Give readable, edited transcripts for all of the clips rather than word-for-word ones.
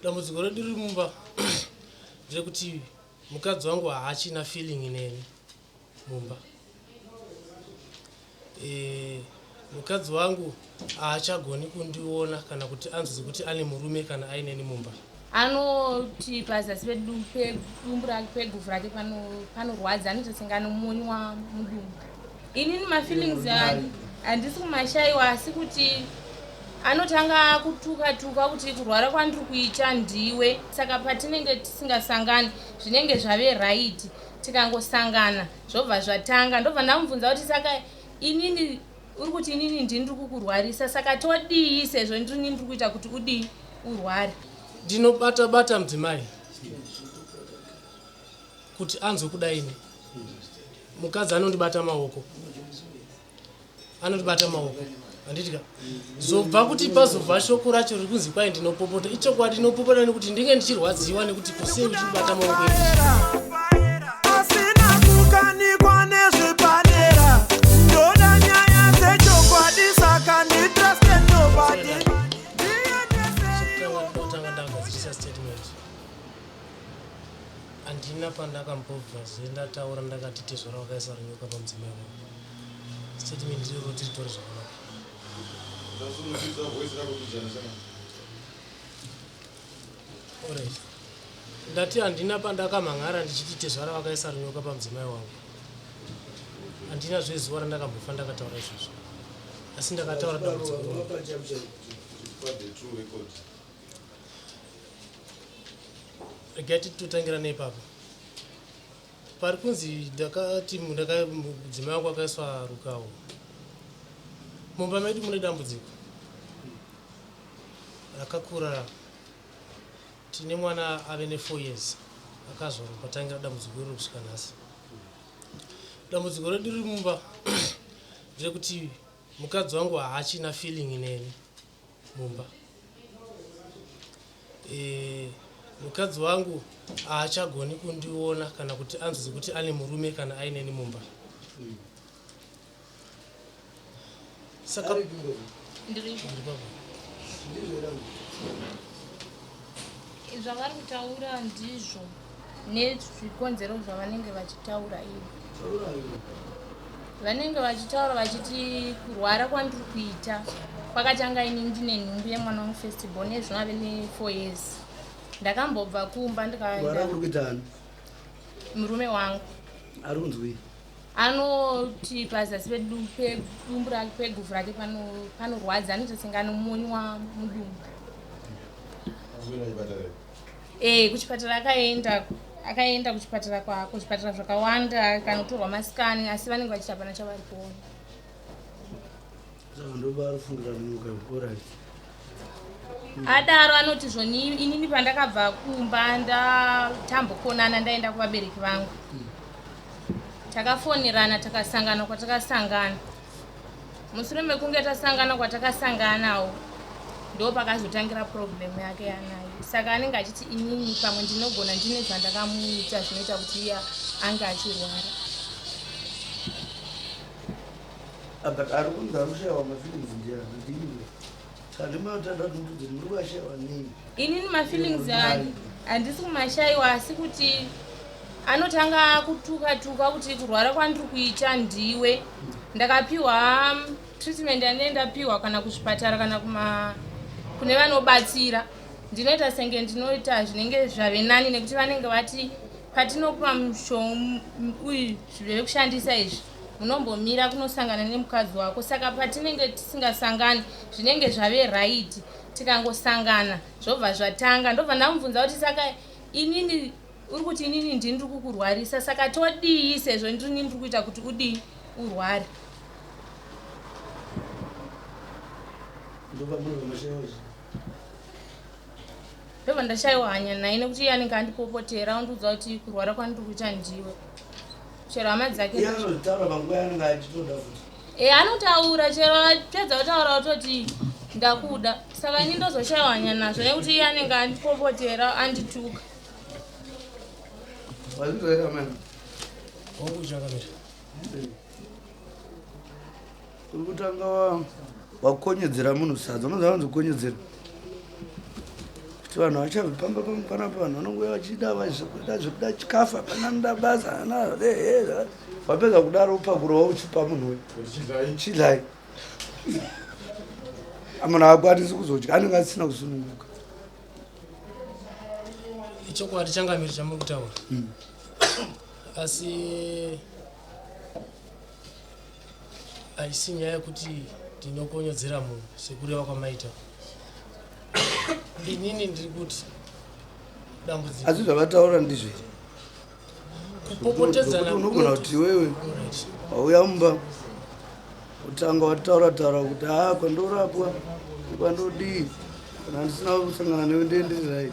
Dambudziko redu riri mumba nderekuti mukadzi wangu haachina feeling ineni mumba. Mukadzi wangu haachagoni kundiona kana kuti anzwi kuti ane murume kana aineni mumba. Anoti pazasi pedumbu rake peguvhu rake panorwadza, anoita senge anomonwa mudumbu. Inini mafeelings handisi kumashayiwa, asi kuti anotanga kutuka kuti kurwara kwandiri kuita ndiwe. Saka patinenge tisingasangani zvinenge zvave right, tikangosangana zvobva zvatanga. Ndobva ndamubvunza kuti saka inini uri kuti inini ndini ndiri kukurwarisa, saka todii sezvo ndini ndiri kuita kuti udii urware. Ndinobata mudzimai kuti anzwe kudaini. Mukadzi anondibata maoko handitika zobva kuti pazobva shoko racho riri kunzi kwai ndinopopota. Ichokwadi ndinopopota nekuti ndinge ndichirwadziwa nekuti kusei uchibata maoko asina kukanikwa nezvepadera. Ndoda nyaya dzechokwadi saka nditrusted nobody. handina pandakambobva ndataura ndakati tezvara wakaisa runyoka pamudzimai wangu. Statement riro tiritori zvakanaka. Alright. Ndati handina pandakamhan'ara ndichiti tezvara wakaisa runyoka pamudzimai wangu. Handina zvezuva randakambofa ndakataura izvozvo, asi ndakataura dambudziko. Regai totangira neipapo. Pari kunzi ndakati mudzimai wangu akaiswa rukawo. Mumba medu mune dambudziko rakakura. Tine mwana ave ne4 years akazvarwa patangira dambudziko iri kusvika nhasi. Dambudziko redu riri mumba nderekuti mukadzi wangu haachina feeling ineni mumba. Mukadzi wangu haachagoni kundiona kana kuti anzwi kuti ane murume kana aineni mumba. Saka zvavari kutaura ndizvo nezvikonzero zvavanenge vachitaura ivo. Vanenge vachitaura vachiti kurwara kwandiri kuita kwakatanga ini ndine nhumbu yemwana wangu festival nezvino ave ne4 years. Ndakambobva kumba ndikaenda. Murume wangu arunzwi anoti pazasi pedumbu rake peguvhu rake panorwadza, anoita senge anomonwa mudumbu. Kuchipatara akaenda kuchipatara zvakawanda kanotorwa masikani, asi vanenge vachita pana chavari kuona. Adaro anoti zvoni inini pandakabva kumba ndatambokonana ndaenda kuvabereki vangu. Takafonerana takasangana kwatakasangana. Mushure mekunge tasangana kwatakasanganawo ndo pakazotangira problem yake yanayo. Saka anenge achiti inini pamwe ndinogona ndine zvandakamuita zvinoita kuti iye ange achirwara. ari kunzi arushayiwa mafeelings inini mafeelings handisi kumashayiwa, asi kuti anotanga kutuka kuti kurwara kwandiri kuita ndiwe. Ndakapiwa treatment yanenge ndapiwa kana kuzvipatara kana kune vanobatsira. Ndinoita senge ndinoita zvinenge zvave nani nekuti vanenge vati patinopa uyu zveve kushandisa izvi munombomira kunosangana nemukadzi wako. Saka patinenge tisingasangani zvinenge zvave right, tikangosangana zvobva zvatanga. Ndobva ndamubvunza kuti saka inini uri kuti inini ndini ndiri kukurwarisa, saka todii sezvo ndini ndiri kuita kuti udii urware. Ndobva ndashayiwa hanya naye nekuti iye anenge andipopotera ondiudza kuti kurwara kwandiri kuita ndiwe. Chero hama dzake anotaura, chero apedza kutaura ototi ndakuda. Saka ini ndozoshayiwa hanya nazvo nekuti iye anenge andipopotera andituka. uri kutanga wakonyedzera munhu sadza. Unoziva vanzi kukonyedzera vanhu vachavipamba panapa vanhu vanongoya vachida vazokuda zvokuda chikafa pananoda basa wapedza kudaro upakurawo uchipa munhu we chidlai munhu akwanisi kuzodya anenge asina kusununguka ichokwadi changamiri chamuri kutaura asi haisi nyaya yekuti ndinokonyedzera munhu sekureva kwamaita inini ndiri kuti dambudziko asi zvavataura ndizviri kupopotedzana unogona kuti iwewe wauya mumba utanga wataura kuti kwandorapwa kwandodii kana handisina kusangana newe ndienderirai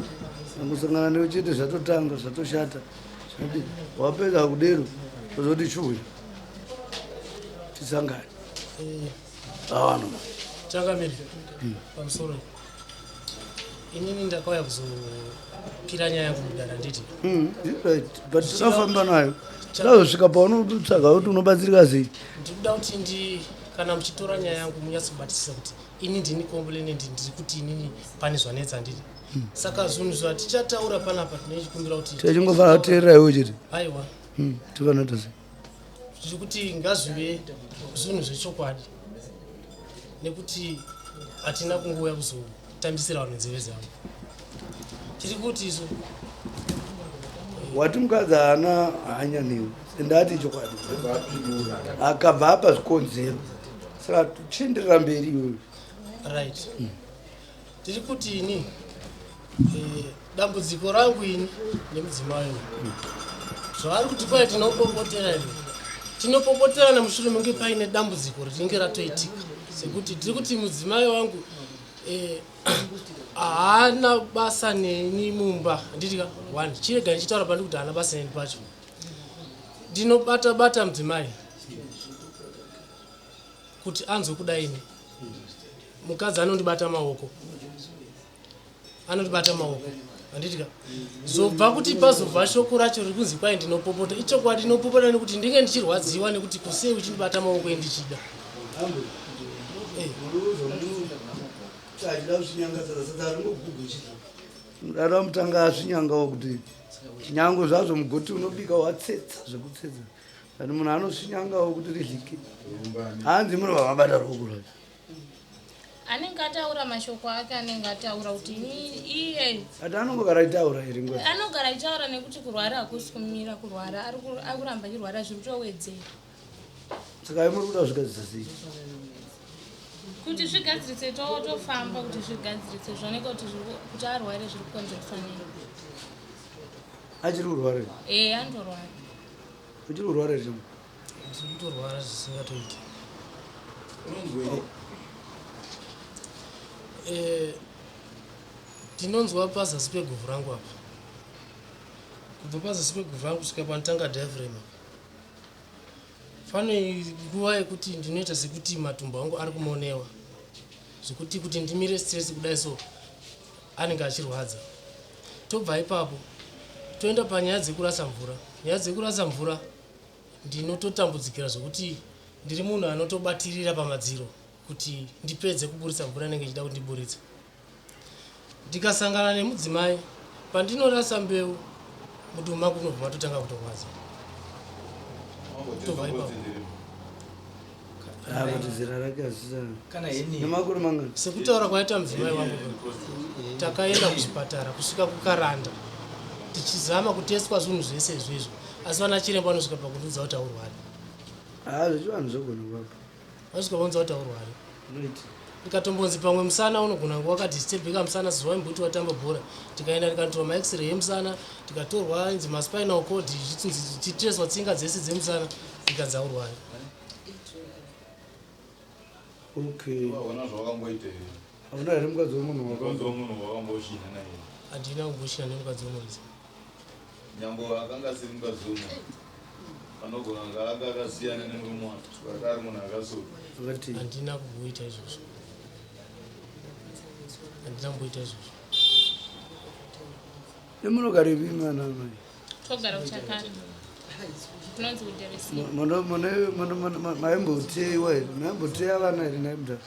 angusangana newe chete zvatotanga zvatoshata zvati wapedza kudero tozoti chuya tisangane avanhu changamiri pamusoro inini ndakauya kuzopira nyaya yangu mudara nditi but tinofamba nayo tazosvika paunotsvaga kuti unobatsirika sei ndikuda kuti kana muchitora nyaya yangu munyatsobatisisa kuti ini ndini kombolenendi ndiri kuti inini pane zvanetsa nditi saka zvinhu zvatichataura panapa tinochikumbira kuti tichingofana kuteerera iwe chete aiwa tivanoita sei zviri kuti ngazvive zvinhu zvechokwadi nekuti hatina kungouya kuzotambisira vanhu nzeve dzavo tiri kuti isu wati mukadzi haana hanya newe ende ati chokwadi akabva apa zvikonzero saka tichienderera mberi iwewe right tiri kuti ini dambudziko rangu ini nemudzimai zvavari kuti kwai tinopopotera ine tinopopoterana mushure menge paine dambudziko rinenge ratoitika sekuti tiri kuti mudzimai wangu haana basa neni mumba handitika one chirega ndichitaura pandi kuti haana basa neni pacho ndinobata mudzimai kuti anzokudai ine mukadzi anondibata maoko handitika zobva kuti pazobva shoko racho riri kunzi kwai ndinopopota ichokwadi ndinopopota nekuti ndinge ndichirwadziwa nekuti kusei uchindibata maoko endichida mudada wamutanga asvinyangawo kuti nyango zvazvo mugoti unobika watsetsa zvekutsetsa ani munhu anosvinyangawo kuti ridlike hanzi munhu vamabata ruoko rwacho anenge ataura mashoko ake anenge ataura kuti iye ati anongogara aitaura iri nguva anogara aitaura nekuti kurwara hakusi kumira kurwara arikuramba achirwara zviri kutowedzera saka muri kuda zvigadzisa sei kuti zvigadzirise tofamba kuti zvigadzirise zvoneka kuti arware zviri kukonzeresa nei achiri kurwara andorwara uchiri kurwara ri ndiri kutorwara zvisingatoiti ndinonzwa pazasi peguvhu rangu apa kubva pazasi peguvhu rangu kusvika panotanga diaphragm pane nguva yekuti ndinoita sekuti matumbu angu ari kumonewa zvekuti ndimire stress kudai so anenge achirwadza tobva ipapo toenda panyaya dzekurasa mvura nyaya dzekurasa mvura ndinototambudzikira zvokuti ndiri munhu anotobatirira pamadziro kuti ndipedze kuburitsa mvura inenge ichida kuti ndiburitse ndikasangana nemudzimai pandinorasa mbeu mudumbu mangu unobva matotanga kutorwadza tobva ipapo kuti zera rake hazisa nemakore mangani sekutaura kwaita mudzimai wangu takaenda kuchipatara kusvika kukaranda tichizama kuteswa zvinhu zvese izvezvo asi vana chiremba anosvika pakundiudza kuti aurwari zvechi vanhu zvogona kuvapa vasvika vaunza kuti aurwari ndikatombonzi pamwe musana unogona kunge wakadhisturbika musana zuva imbuti watamba bhora tikaenda tikanotorwa maexray emusana tikatorwa inzi maspinal cord tichitiswa tsinga dzese dzemusana tikanzi aurwari hauna here mukadzi wemunhu handina kumboshina nemukadzi wemunhu nyango akanga asiri mukadzi wemunhu anogona ngaanga akasiyana nemurume wacho saka ari munhu akasoka handina kumboita izvozvo nemunogara ivi mana mai togara kuchakara tinonzi kuderesi maimboteiwa here maimboteiya vana here naimda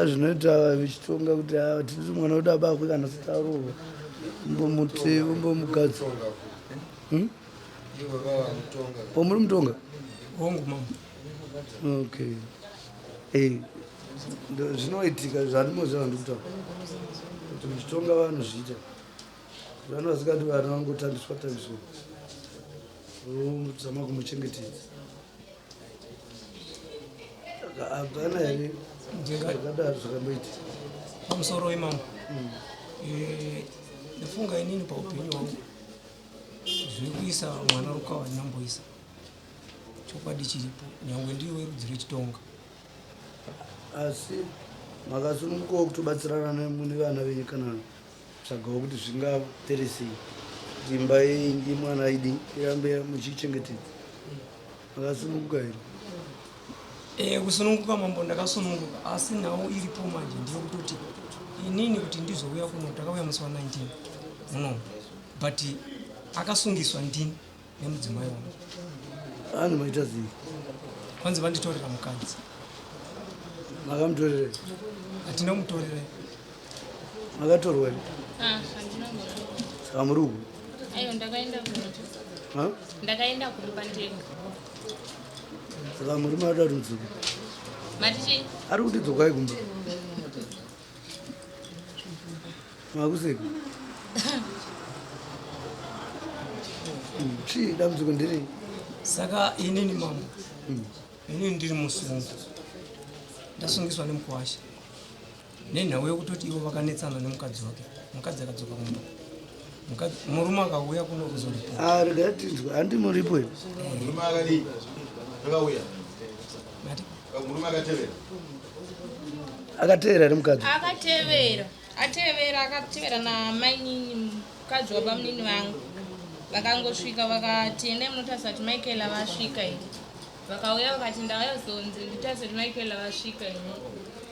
zvinoita vichitonga kuti tiri mwana wedu abakwe kana sitarowa umbomukadzi muri mutonga okay zvinoitika zvandimoziva ndikutaura kuti muchitonga vanozviita vanovasikati vana vangotambiswa tambiswa zama kumuchengetedza hapana here zvakadaro zvakamboita pamusoro wemambo ndifunga inini paupenyu hwangu zviri kuisa mwana rukava ndinamboisa chokwadi chiripo nyangwe ndiwe rudzi rechitonga asi makasunungukawo kutobatsirana nevana venyu kana tsvagawo kuti zvingateresei kuti imba yemwana idi irambe muchichengetedza makasununguka here kusununguka mambo ndakasununguka asi nhau iripo manje ndiyo kutoti inini kuti ndizouya kuno takauya musi wa 19 muno but akasungiswa ndini nemudzimai wangu ani maita zii kwanzi vanditorera mukadzi makamutorera hatina kumutorera makatorwa saka muri uku aiyo ndakaenda kumba ndenga saka muri mada kuti mudzoka matichi ari kuti dzokai kumba makuseka chii dambudziko nderei saka inini mambo inini ndiri musungu ndasungiswa nemukuwasha nenhau yekutoti ivo vakanetsana nemukadzi wake mukadzi akadzoka kumba murume akauya kuno kuzoripo regatinzwa handi muripo here murume akadii akauya murume akatevera nemukadzi akatevera namainini mukadzi wapamunini vangu vakangosvika vakati endai munotarisa kuti michael avasvika here vakauya vakati ndauya zonzi nditarisa kuti michael avasvika here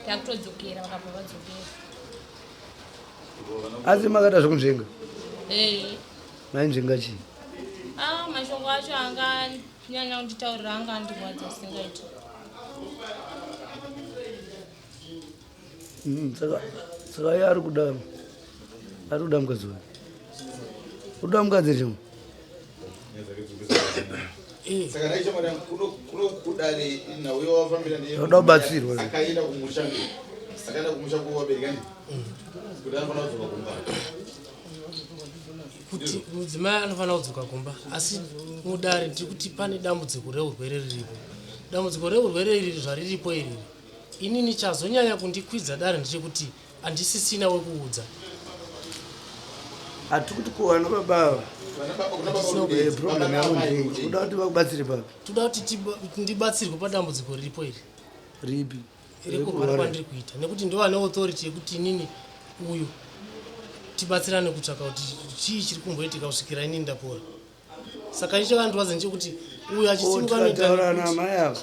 takutodzokera vakabva vadzokera asi makaita zvokunzvenga mainzvenga chii mashoko acho anganyanya kunditaurira anga andirwadza singaiti saka iye ari kuda mukadzi wake uda mukadzi chimwe saka ndaichomara kunokudare nhau yawafambira oda kubatsirwa akaenda kumusha kuvabereka kuti anofanira kudzoka kumba kuti mudzimai anofanira kudzoka kumba asi mudare ndiri kuti pane dambudziko reurwere riripo dambudziko reurwere iri zvariripo iriri inini chazonyanya kundikwidza dare ndechekuti handisisina wekuudza hati kuti kuwana babava problem yavo ndei uda kuti vakubatsire papa toda kuti ndibatsirwe padambudziko riripo iri ripi rekurwara kwandiri kuita nekuti ndovane authority yekuti inini uyu tibatsirane kutsvaka kuti chii chiri kumboitika kusvikira inini ndapora saka ichokandiwadza ndechekuti uyu achitaurana amai avo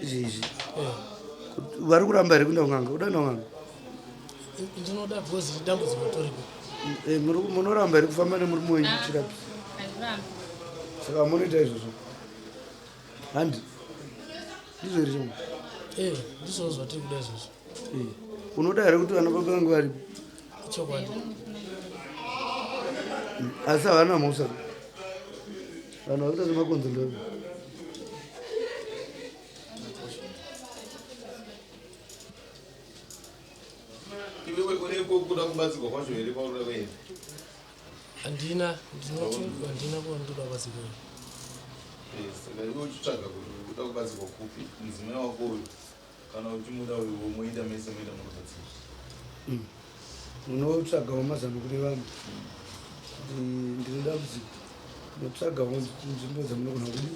izvi vari kuramba here kuenda kunganga uda naunganga ndinoda because dambudziko toripo munoramba here kufamba nemurume wenyu chirapi saka munoita izvozvo handi ndizvo here chimwe ndizvo zvatiri kuda izvozvo unoda here kuti vana baba vangu varipo chokwadi asi havana mhosva vanhu vakuita semakonzo ndavo iwe uneko kuda kubatsirwa kwacho here pauda kuenda handina kuva ndoda kubatsirwa saka iwe uchitsvaga kuti uda kubatsirwa kupi mudzimai wako uyu kana uchimuda uyu moenda mese moenda munobatsirwa unotsvagawo mazano kune vanhu kuti ndinoda kuti unotsvagawo nzvimbo dzamunogona kudi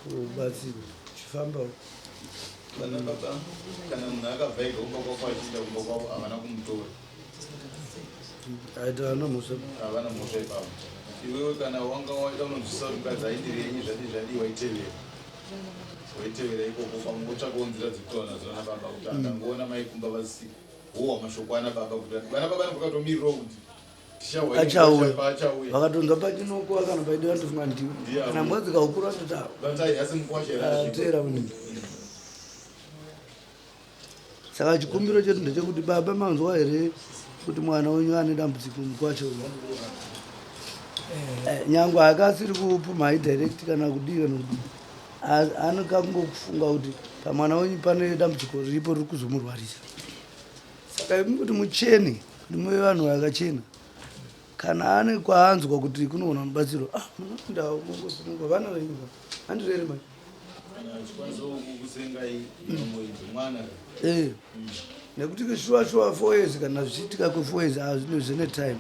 kubatsirwa uchifambawo kana munhu akavhaika kumba kwako achienda kumba kwavo havana kumutora aita vana mhosva havana mhosva ipapo iwewe kana wanga waida unonzwisisa kuti mukadzi aindirenyi zvati waitevera ikoko pamungotsvakawo nzira dzekutaura nadzo vana baba kuti akangoona maikumba vasiku wowa mashoko ana baba kuti vana baba navakatomirirawo kuti achauya vakatonzwa pachinoko kana paidi vandofunga ndiwe kana mbwa dzikaukuru vatotateera unini saka chikumbiro chedu ndechekuti baba manzwa here kuti mwana wenyu ane dambudziko mukwacho nyangwe akasiri kupuma direct kana kudiwa nokudii anokangokufunga kuti pamwana wenyu pane dambudziko riripo riri kuzomurwarisa. Saka imi kuti muchene kuti muve vanhu vakachena kana ane kwaanzwa kuti kunoona mubatsiro munoindawo vana venyu handirere mai nekuti shuwa 4 years kana zvichiitika kwe4 years hazvino zvine time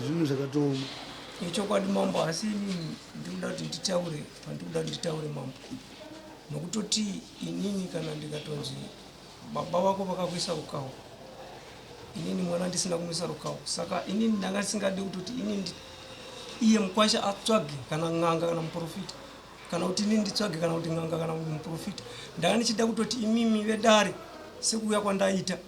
zvinhu zvakatooma ichokwadi mambo asi ndinoda kuti nditaure pandinoda nditaure mambo nokutoti inini kana ndikatonzi baba vako vakakuisa rukawo inini mwana ndisina kumisa rukawo saka inini ndanga ndisingadi kutoti inini iye mukwasha atsvage kana ng'anga kana muprofita kana kuti inini nditsvage kana kuti ng'anga kana muprofita ndanga ndichida kutoti imimi vedare sekuuya kwandaita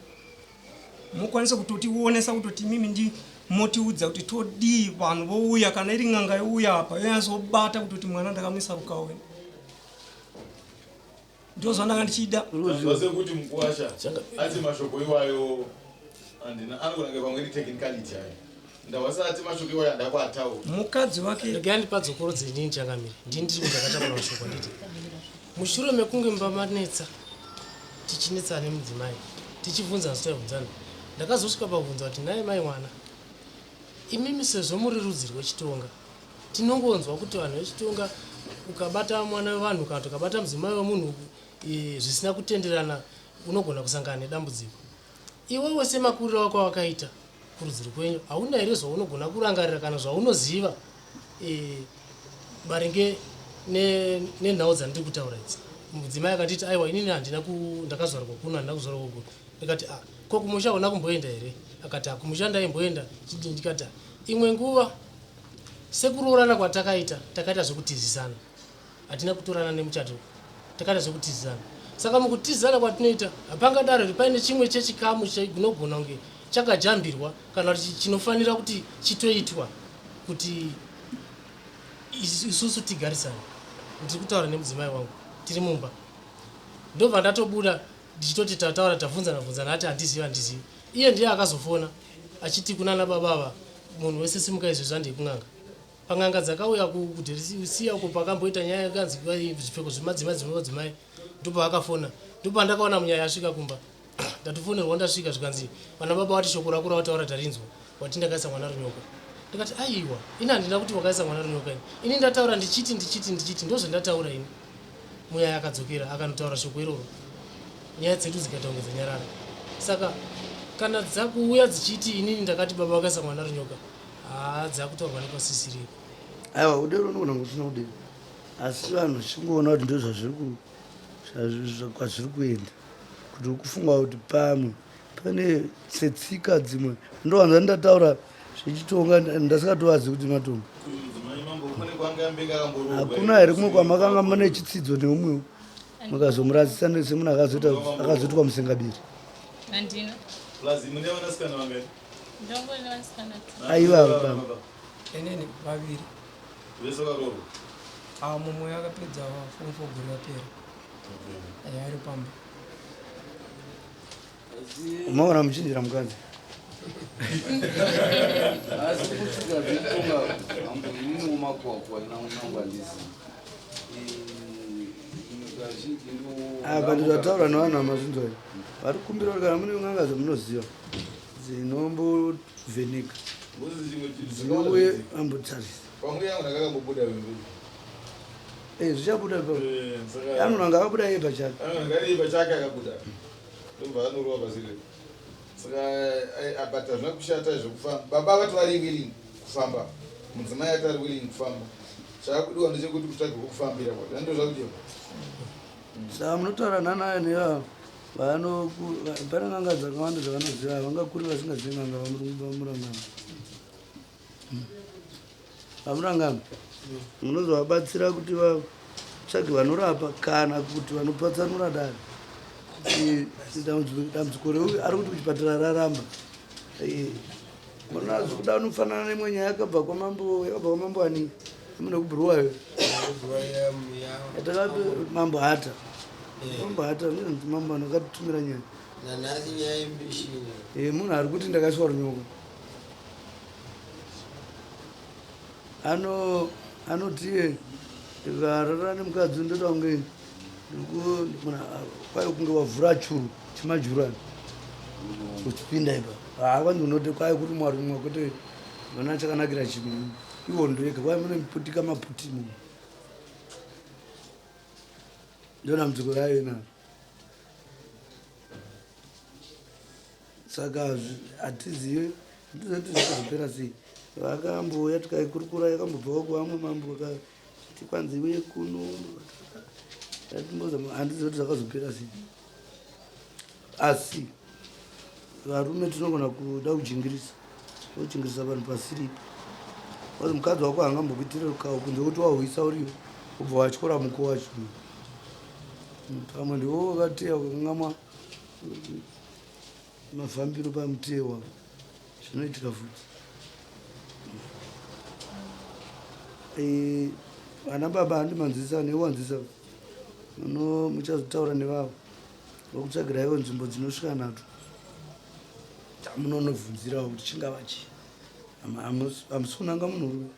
mukwanise kutotionesa kutoti imimi ndi motiudza kuti todii vanhu vouya kana iri ng'anga youya apa yoyazobata kutoti mwana ndakamisa rukawo ndo zvandanga ndichida kuti mukwasha ati mashoko iwayo andina anokunanga pamwe ri technicality ayo ndawasati mashoko iwayo ndakwatawo mukadzi wake ndikandi padzokoro dzenini changamiri ndini ndiri kundakatakura mashoko nditi mushure mekunge mbamanetsa tichinetsa nemudzimai tichibvunza zitaibvunzana ndakazosvika pabvunza kuti naye mai mwana imimi sezvo muri rudzi rwechitonga tinongonzwa kuti vanhu vechitonga ukabata mwana wevanhu kana kuti ukabata mudzimai wemunhu zvisina kutenderana unogona kusangana nedambudziko. Iwewe semakuriro wako wakaita kurudzi rwenyu hauna here zvaunogona kurangarira kana zvaunoziva maringe nenhau dzandiri kutaura idzi? Mudzimai akatiti aiwa inini handina ndakazvarwa kuno handina kuzvarwa kuno. Ndikati ko kumusha hauna kumboenda here? Akati kumusha ndaimboenda. Ndikati imwe nguva sekuroorana kwatakaita takaita zvekutizisana hatina kutorana nemuchato takaita zvekutizisana. Saka mukutizana kwatinoita hapangadaro kuti paine chimwe chechikamu chinogona kunge chakajambirwa kana kuti chinofanira kuti chitoitwa kuti isusu tigarisane. Ndiri kutaura nemudzimai wangu tiri mumba ndobva ndatobuda ndichitoti tataura tabvunzana ati handiziva iye ndiye akazofona achiti kunana babava munhu wese simuka izvo zvandei kung'anga pang'anga dzakauya kusiya uko pakamboita nyaya yakanzi zvipfeko zvemadzimai ndipo akafona ndipo ndakaona munyaya yasvika kumba ndatofonerwa ndasvika zvikanzi vana baba vati shoko rako rawataura tarinzwa wati ndakaisa mwana runyoka. Ndikati aiwa ini handina kuti wakaisa mwana runyoka ini ndataura ndichiti ndozvandataura ini. Munyaya akadzokera akanotaura shoko iroro nyaya dzedu dzikaita kunge dzanyarara. Saka kana dzakuuya dzichiti inini ndakati baba wakaisa mwana runyoka dzakutaurwa nepasisiri. Aiwa udero unogona kutina udero asi vanhu chingoona kuti ndo zvazviri kuenda kuti ukufunga kuti pamwe pane setsika dzimwe ndowanza ndataura zvechitonga ndasingatovazi kuti matonga hakuna here kumwe kwamakanga mane chitsidzo neumwewo makazomurasisa semunhu akazotwa musengabiri. Aiva baba enene vaviri mumwe akapedza form 4 gori yapera ari pamba umaona muchinjira mukadzi asi kusvika zvitonga inini umakwakwa inaunangwanisi apa ndizvataura nevanhu vamazvinzwai vari kukumbira kuti kana mune ng'anga dzamunoziva dzinombovheneka dzinouye ambotarisa zvichabuda anonanga akabuda iye pachake saka abata zvina kushata zvekufamba baba vati vari willing kufamba mudzimai ati ari willing kufamba chaakudiwa ndechekuti kutsvage kufambira kwati ndo zvakudiwa. Saka munotaura nanayo neva pane ng'anga dzakawanda dzavanoziva havangakuri vasingazivi ng'anga vamurangama vamurangama munozovabatsira kuti vatsvage vanorapa kana kuti vanopatsanura dare dambudziko reuyu ari kuti kuchipatara raramba mona zvikuda unofanana nemwe nyaya yakabva kwamambo ani amune kubhuruwayo yatakape mambo hata Mambata mambano akatitumira nyaya nanhasi nyaya yemishini munhu ari kuti ndakaswa runyongo anoti ikarara nemukadzi ndoda kunge kwai kunge wavhura churu chimajurani uchipinda ipa hakwanzi unoti kwai kuti mwari mumwe kuti mwana chakanakira chinhu iwo ndoega kwai mune muputika maputi mumwe ndona mudziko rayo inaro saka hatizive ndizoti zvakazopera sei vakambouya tikaikurukura yakambobvawo kuvamwe mambo akati kwanzi uye kuno handizoti zvakazopera sei asi varume tinogona kuda kujingirisa ojingirisa vanhu pasiripa kwazi mukadzi wako hangambokuitire rukawo kunze kuti wahwisa uriwo ubva watyora muko wacho pamwe ndiwo wakateya kukangamwa mafambiro pamutewa zvinoitika futi vana baba handimanzwisa neiwanzwisa muchazotaura nevavo vokutsvagiraiwo nzvimbo dzinosvika nato tamunonobvunzirawo kuti chingava chii hamusi kunanga munhurume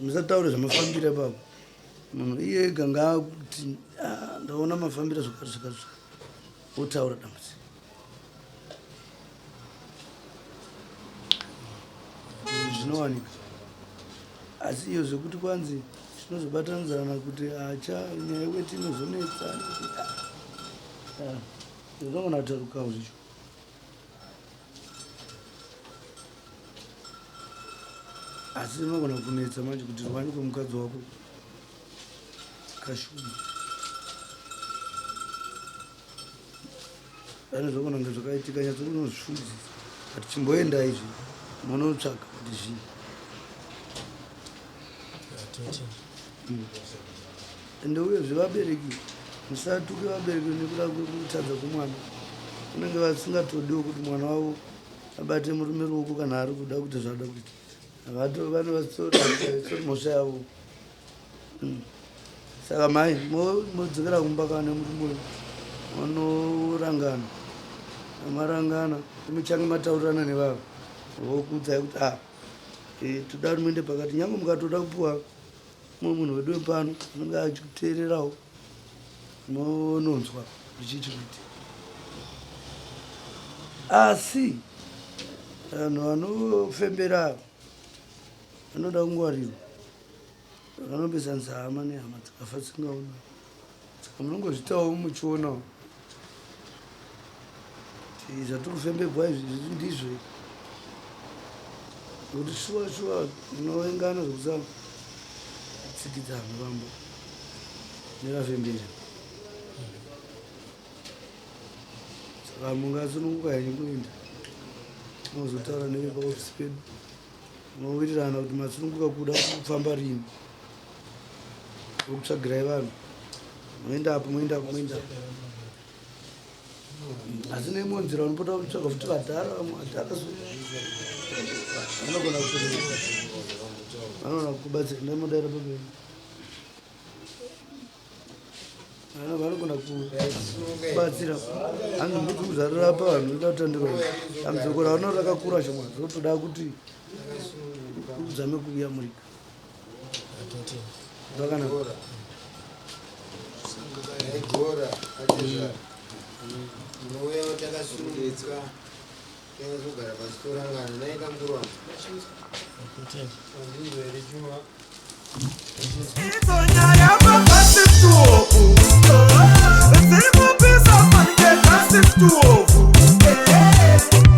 musataure zvamafambiro epavo munhu iye ega kuti ndaona mafambiro zvakati zvakati otaura dambudziko zvinowanika asi iyo zvekuti kwanzi tinozobatanidzana kuti nyaya weti inozonetsa zvinogona kutarukawo zvicho asi inogona kunetsa manje kuti rwanikwe mukadzi wako kashuma pane zvogona kunge zvakaitika nyatsokunozvifundzisa kuti chimboenda izvi munotsvaga kuti zvii ende uyezve vabereki musatuke vabereki nekuda kwekutadza kwemwana unenge vasingatodiwo kuti mwana wavo abate murume ruoko kana ari kuda kuti zvada kuita vane vasori mhosva yavo saka mai modzokera kumba kana murume vanorangana amarangana muchange mataurirana nevavo vokuudzai kuti toda rumoende pakati nyange mukatoda kupuwa mumwe munhu wedu wepano unenge achikuteererawo mononzwa zvichiiti kuti asi vanhu vanofembera vanoda kungwarirwa vanobesanisa hama nehama dzakafa dzisingaona saka munongozvitawo muchionawo kuti zvatirikufembebwa izvi ndizvo kuti shuwa munoengana zvokusama tsikidza muvambo nevafemberi saka mungasununguka henyu kuenda tinozotaura nevepaofisi pedu mowirirana kuti masununguka kuda kufamba rini vokutsvagirai vanhu moenda apo moenda apo moenda apo asi neimwe nzira unopota kutsvaga kuti vadhara vamwe vadhara vanogona kubatsira ndamodaira pamberi vanogona kubatsira hanzi mbuti kuzarira pa vanhu ida kutandikwa dambudziko rauno rakakura shoma zvotoda kuti uzame kuyamurika zvakanaka unouyawo takasununguka takazogara pasi torangana naita mukuru wangu andizvo here chuma It's